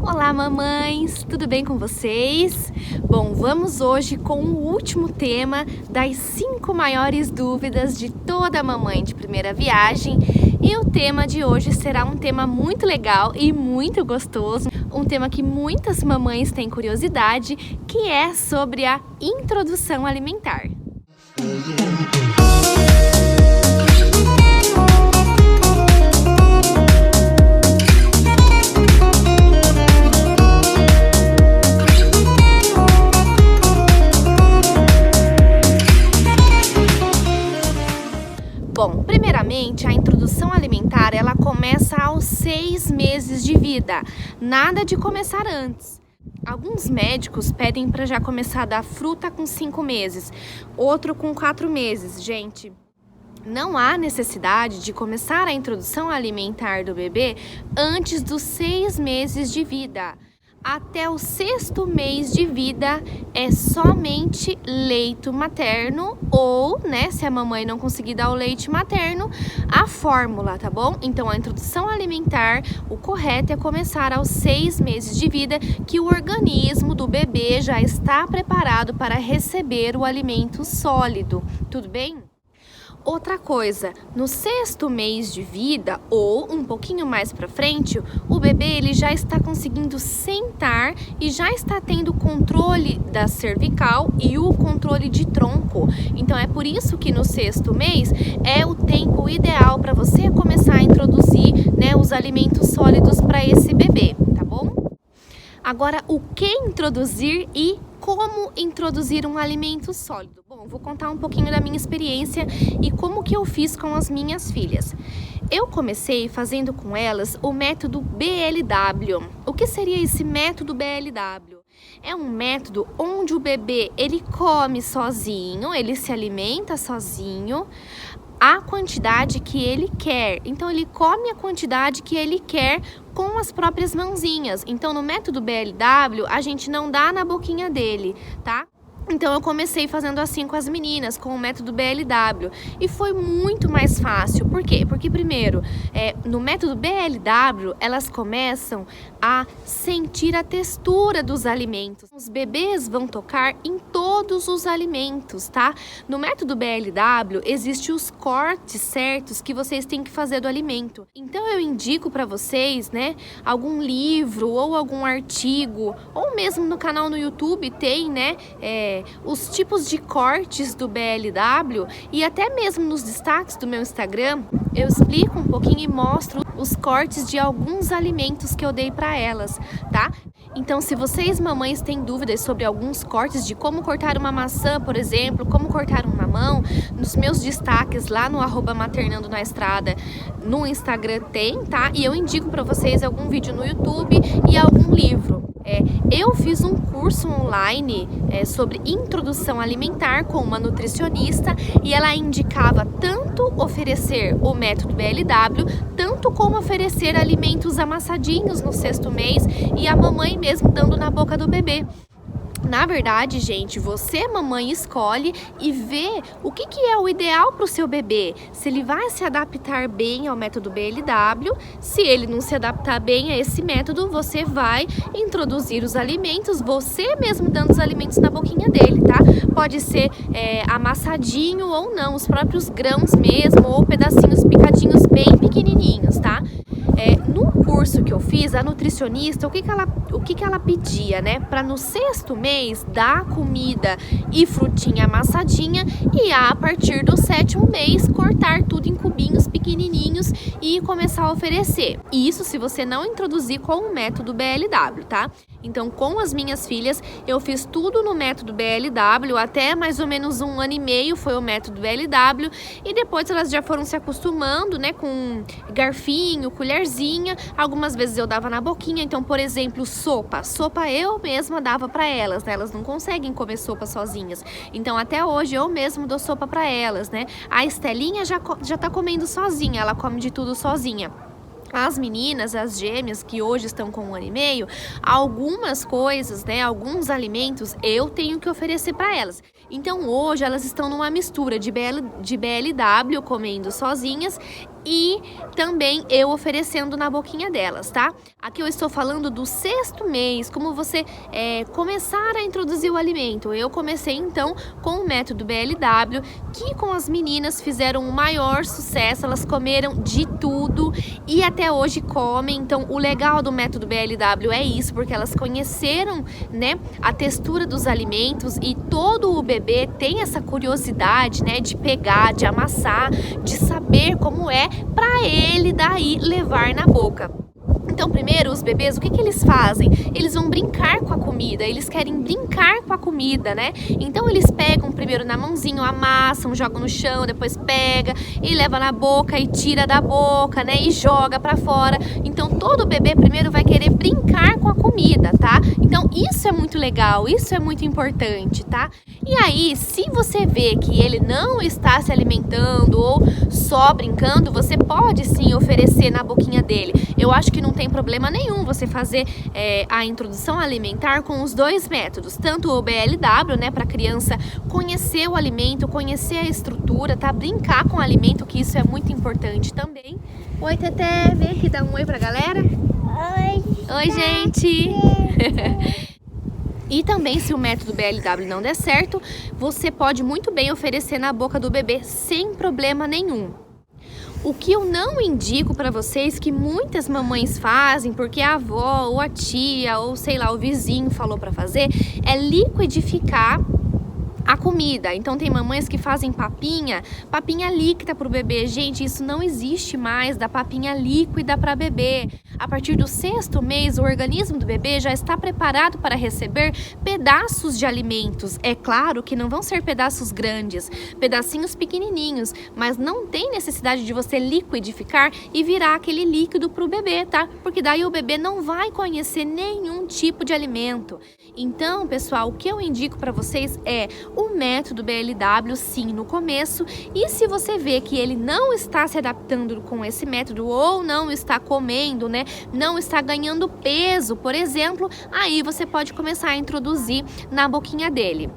Olá, mamães! Tudo bem com vocês? Bom, vamos hoje com o último tema das 5 maiores dúvidas de toda mamãe de primeira viagem. E o tema de hoje será um tema muito legal e muito gostoso, um tema que muitas mamães têm curiosidade, que é sobre a introdução alimentar. Bom, primeiramente, a introdução alimentar, ela começa aos 6 meses de vida, nada de começar antes. Alguns médicos pedem para já começar a dar fruta com 5 meses, outro com 4 meses, gente. Não há necessidade de começar a introdução alimentar do bebê antes dos 6 meses de vida. Até o 6º mês de vida é somente leite materno ou, se a mamãe não conseguir dar o leite materno, a fórmula, tá bom? Então, a introdução alimentar, o correto é começar aos 6 meses de vida, que o organismo do bebê já está preparado para receber o alimento sólido, tudo bem? Outra coisa, no 6º mês de vida ou um pouquinho mais para frente, o bebê ele já está conseguindo sentar e já está tendo controle da cervical e o controle de tronco. Então é por isso que no 6º mês é o tempo ideal para você começar a introduzir, os alimentos sólidos para esse bebê, tá bom? Agora, o que introduzir e como introduzir um alimento sólido? Bom, vou contar um pouquinho da minha experiência e como que eu fiz com as minhas filhas. Eu comecei fazendo com elas o método BLW. O que seria esse método BLW? É um método onde o bebê ele come sozinho, ele se alimenta sozinho, a quantidade que ele quer. Então, ele come a quantidade que ele quer com as próprias mãozinhas. Então, no método BLW, a gente não dá na boquinha dele, tá? Então, eu comecei fazendo assim com as meninas, com o método BLW. E foi muito mais fácil. Por quê? Porque, primeiro, no método BLW, elas começam a sentir a textura dos alimentos. Os bebês vão tocar em todos os alimentos, tá? No método BLW, existem os cortes certos que vocês têm que fazer do alimento. Então, eu indico para vocês, algum livro ou algum artigo, ou mesmo no canal no YouTube tem, os tipos de cortes do BLW e até mesmo nos destaques do meu Instagram, eu explico um pouquinho e mostro os cortes de alguns alimentos que eu dei para elas, tá? Então, se vocês, mamães, têm dúvidas sobre alguns cortes de como cortar uma maçã, por exemplo, como cortar um mamão, nos meus destaques lá no @maternando-na-estrada no Instagram tem, tá? E eu indico para vocês algum vídeo no YouTube e algum livro. Eu fiz um curso online sobre introdução alimentar com uma nutricionista e ela indicava tanto oferecer o método BLW, tanto como oferecer alimentos amassadinhos no 6º mês e a mamãe mesmo dando na boca do bebê. Na verdade, gente, você, mamãe, escolhe e vê o que é o ideal para o seu bebê. Se ele vai se adaptar bem ao método BLW, se ele não se adaptar bem a esse método, você vai introduzir os alimentos, você mesmo dando os alimentos na boquinha dele, tá? Pode ser amassadinho ou não, os próprios grãos mesmo, ou pedacinhos picadinhos bem pequenininhos, tá? No curso que eu fiz, a nutricionista, o que ela pedia, para no 6º mês dar comida e frutinha amassadinha e a partir do 7º mês cortar tudo em cubinhos pequenininhos e começar a oferecer. E isso se você não introduzir com o método BLW, tá? Então, com as minhas filhas, eu fiz tudo no método BLW, até mais ou menos 1 ano e meio foi o método BLW, e depois elas já foram se acostumando, com garfinho, colherzinha, algumas vezes eu dava na boquinha. Então, por exemplo, sopa eu mesma dava para elas, elas não conseguem comer sopa sozinhas, então até hoje eu mesmo dou sopa para elas, A Estelinha já tá comendo sozinha, ela come de tudo sozinha. As meninas, as gêmeas que hoje estão com 1 ano e meio, algumas coisas, alguns alimentos eu tenho que oferecer para elas. Então hoje elas estão numa mistura de BLW comendo sozinhas e também eu oferecendo na boquinha delas, tá? Aqui eu estou falando do 6º mês, como você começar a introduzir o alimento. Eu comecei então com o método BLW, que com as meninas fizeram o maior sucesso, elas comeram de tudo e até hoje comem. Então o legal do método BLW é isso, porque elas conheceram, né, a textura dos alimentos e todo o bebê tem essa curiosidade, né, de pegar, de amassar, de saber como é para ele daí levar na boca. Então, primeiro, os bebês, o que eles fazem? Eles vão brincar com a comida, eles querem brincar com a comida, né? Então, eles pegam primeiro na mãozinha, amassam, jogam no chão, depois pega e leva na boca e tira da boca, né? E joga pra fora. Então, todo bebê primeiro vai querer brincar com a comida, tá? Então, isso é muito legal, isso é muito importante, tá? E aí, se você vê que ele não está se alimentando ou só brincando, você pode sim oferecer na boquinha dele. Eu acho que não tem problema nenhum você fazer a introdução alimentar com os dois métodos, tanto o BLW, né, para a criança conhecer o alimento, conhecer a estrutura, tá? Brincar com o alimento, que isso é muito importante também. Oi, Teté, vem aqui dar um oi pra galera. Oi. Oi, gente. E também, se o método BLW não der certo, você pode muito bem oferecer na boca do bebê sem problema nenhum. O que eu não indico para vocês, que muitas mamães fazem, porque a avó ou a tia ou sei lá, o vizinho falou para fazer, é liquidificar a comida. Então tem mamães que fazem papinha líquida para o bebê. Gente, isso não existe mais, da papinha líquida para bebê. A partir do 6º mês, o organismo do bebê já está preparado para receber pedaços de alimentos. É claro que não vão ser pedaços grandes, pedacinhos pequenininhos, mas não tem necessidade de você liquidificar e virar aquele líquido para o bebê, tá? Porque daí o bebê não vai conhecer nenhum tipo de alimento. Então, pessoal, o que eu indico para vocês é o método BLW, sim, no começo. E se você vê que ele não está se adaptando com esse método ou não está comendo, né, não está ganhando peso, por exemplo, aí você pode começar a introduzir na boquinha dele.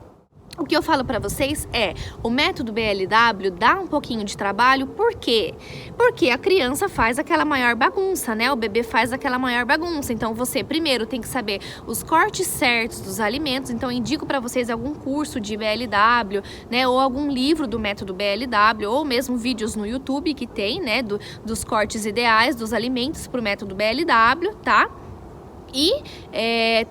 O que eu falo para vocês é, o método BLW dá um pouquinho de trabalho, por quê? Porque a criança faz aquela maior bagunça, né? O bebê faz aquela maior bagunça. Então, você primeiro tem que saber os cortes certos dos alimentos. Então, eu indico para vocês algum curso de BLW, né? Ou algum livro do método BLW, ou mesmo vídeos no YouTube que tem, né? Dos cortes ideais dos alimentos para o método BLW, tá? E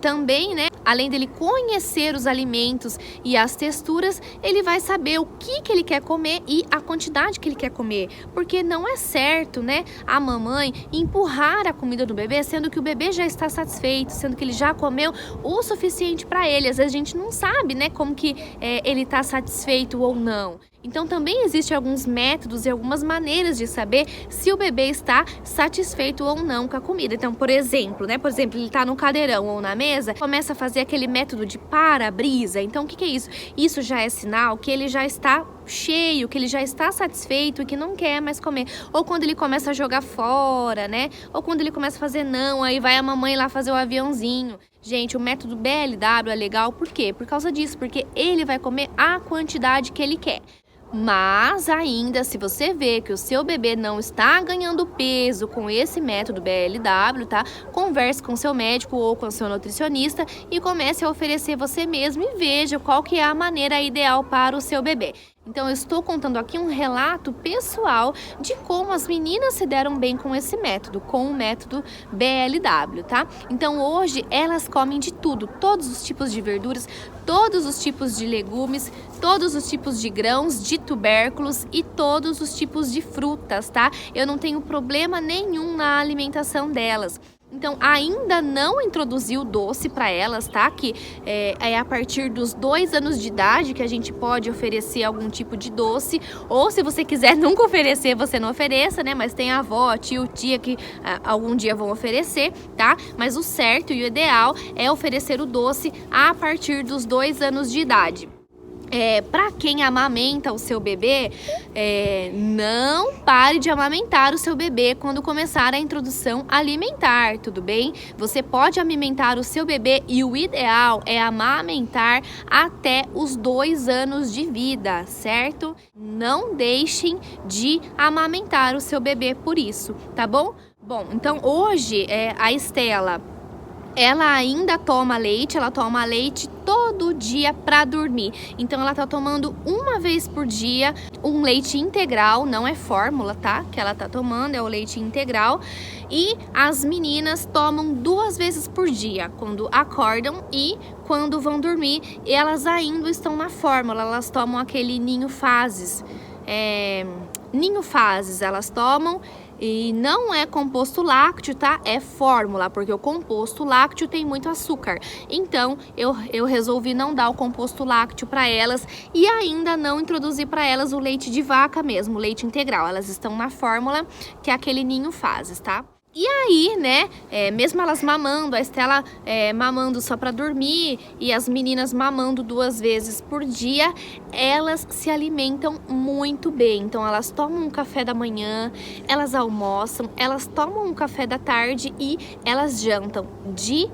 também, né, além dele conhecer os alimentos e as texturas, ele vai saber o que ele quer comer e a quantidade que ele quer comer. Porque não é certo, né, a mamãe empurrar a comida do bebê, sendo que o bebê já está satisfeito, sendo que ele já comeu o suficiente para ele. Às vezes a gente não sabe, né, como que ele está satisfeito ou não. Então também existem alguns métodos e algumas maneiras de saber se o bebê está satisfeito ou não com a comida. Então, por exemplo, ele está no cadeirão ou na mesa, começa a fazer aquele método de para-brisa. Então, o que é isso? Isso já é sinal que ele já está cheio, que ele já está satisfeito e que não quer mais comer. Ou quando ele começa a jogar fora, né? Ou quando ele começa a fazer não, aí vai a mamãe lá fazer o aviãozinho. Gente, o método BLW é legal, por quê? Por causa disso, porque ele vai comer a quantidade que ele quer. Mas ainda, se você vê que o seu bebê não está ganhando peso com esse método BLW, tá? Converse com seu médico ou com seu nutricionista e comece a oferecer você mesmo e veja qual que é a maneira ideal para o seu bebê. Então, eu estou contando aqui um relato pessoal de como as meninas se deram bem com esse método, com o método BLW, tá? Então, hoje, elas comem de tudo, todos os tipos de verduras, todos os tipos de legumes, todos os tipos de grãos, de tubérculos e todos os tipos de frutas, tá? Eu não tenho problema nenhum na alimentação delas. Então, ainda não introduziu doce para elas, tá? Que é a partir dos 2 anos de idade que a gente pode oferecer algum tipo de doce. Ou se você quiser nunca oferecer, você não ofereça, né? Mas tem a avó, tio, tia que algum dia vão oferecer, tá? Mas o certo e o ideal é oferecer o doce a partir dos 2 anos de idade. Para quem amamenta o seu bebê, não pare de amamentar o seu bebê quando começar a introdução alimentar, tudo bem? Você pode amamentar o seu bebê e o ideal é amamentar até os 2 anos de vida, certo? Não deixem de amamentar o seu bebê por isso, tá bom? Bom, então hoje a Estela, ela ainda toma leite, ela toma leite todo dia para dormir. Então ela tá tomando uma vez por dia um leite integral, não é fórmula, tá? Que ela tá tomando é o leite integral. E as meninas tomam 2 vezes por dia, quando acordam e quando vão dormir. E elas ainda estão na fórmula, elas tomam aquele Ninho Fases. Ninho Fases elas tomam. E não é composto lácteo, tá? É fórmula, porque o composto lácteo tem muito açúcar. Então, eu resolvi não dar o composto lácteo para elas e ainda não introduzir para elas o leite de vaca mesmo, o leite integral. Elas estão na fórmula, que é aquele Ninho Fases, tá? E aí, né, mesmo elas mamando, a Estela mamando só para dormir e as meninas mamando 2 vezes por dia, elas se alimentam muito bem. Então elas tomam um café da manhã, elas almoçam, elas tomam um café da tarde e elas jantam de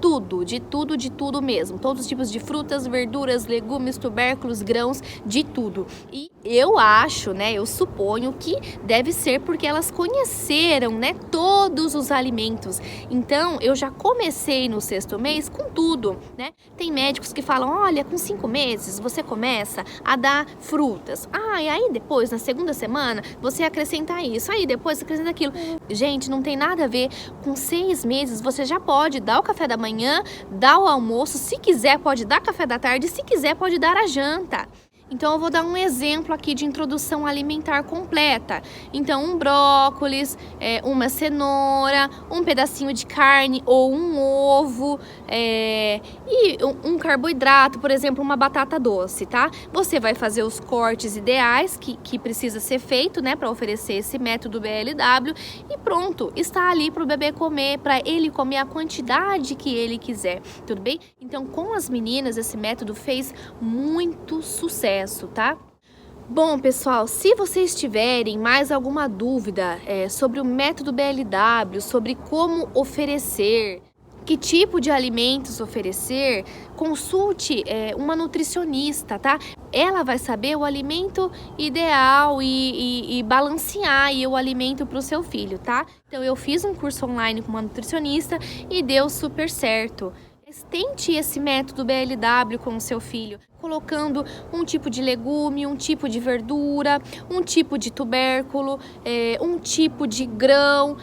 tudo mesmo. Todos os tipos de frutas, verduras, legumes, tubérculos, grãos, de tudo. E eu acho, né, eu suponho que deve ser porque elas conheceram, né, todos os alimentos. Então, eu já comecei no 6º mês com tudo, né? Tem médicos que falam, olha, com 5 meses você começa a dar frutas. E aí depois, na 2ª semana, você acrescenta isso. Aí depois acrescenta aquilo. Gente, não tem nada a ver. Com 6 meses, você já pode dar o café da manhã, dar o almoço. Se quiser, pode dar café da tarde. Se quiser, pode dar a janta. Então, eu vou dar um exemplo aqui de introdução alimentar completa. Então, um brócolis, uma cenoura, um pedacinho de carne ou um ovo e um carboidrato, por exemplo, uma batata doce, tá? Você vai fazer os cortes ideais que precisa ser feito, né, para oferecer esse método BLW e pronto, está ali para o bebê comer, para ele comer a quantidade que ele quiser, tudo bem? Então, com as meninas, esse método fez muito sucesso. Tá? Bom, pessoal, se vocês tiverem mais alguma dúvida sobre o método BLW, sobre como oferecer, que tipo de alimentos oferecer, consulte uma nutricionista, tá? Ela vai saber o alimento ideal e balancear aí o alimento para o seu filho, tá? Então, eu fiz um curso online com uma nutricionista e deu super certo. Tente esse método BLW com o seu filho, colocando um tipo de legume, um tipo de verdura, um tipo de tubérculo, um tipo de grão,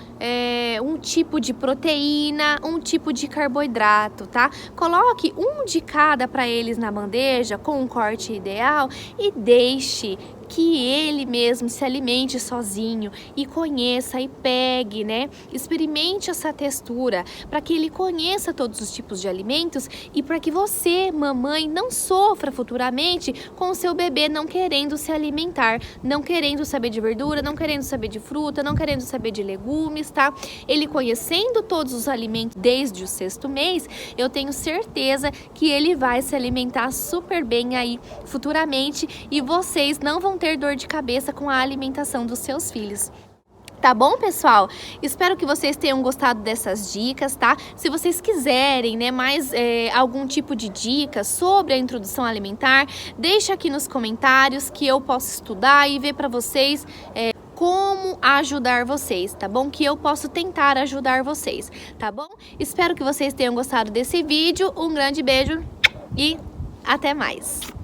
um tipo de proteína, um tipo de carboidrato, tá? Coloque um de cada para eles na bandeja com um corte ideal e deixe que ele mesmo se alimente sozinho e conheça e pegue, né? Experimente essa textura para que ele conheça todos os tipos de alimentos e para que você, mamãe, não sofra futuramente com o seu bebê não querendo se alimentar, não querendo saber de verdura, não querendo saber de fruta, não querendo saber de legumes, tá? Ele conhecendo todos os alimentos desde o 6º mês, eu tenho certeza que ele vai se alimentar super bem aí futuramente e vocês não vão ter dor de cabeça com a alimentação dos seus filhos. Tá bom, pessoal? Espero que vocês tenham gostado dessas dicas, tá? Se vocês quiserem, né, mais algum tipo de dica sobre a introdução alimentar, deixa aqui nos comentários que eu posso estudar e ver para vocês como ajudar vocês, tá bom? Que eu posso tentar ajudar vocês, tá bom? Espero que vocês tenham gostado desse vídeo. Um grande beijo e até mais!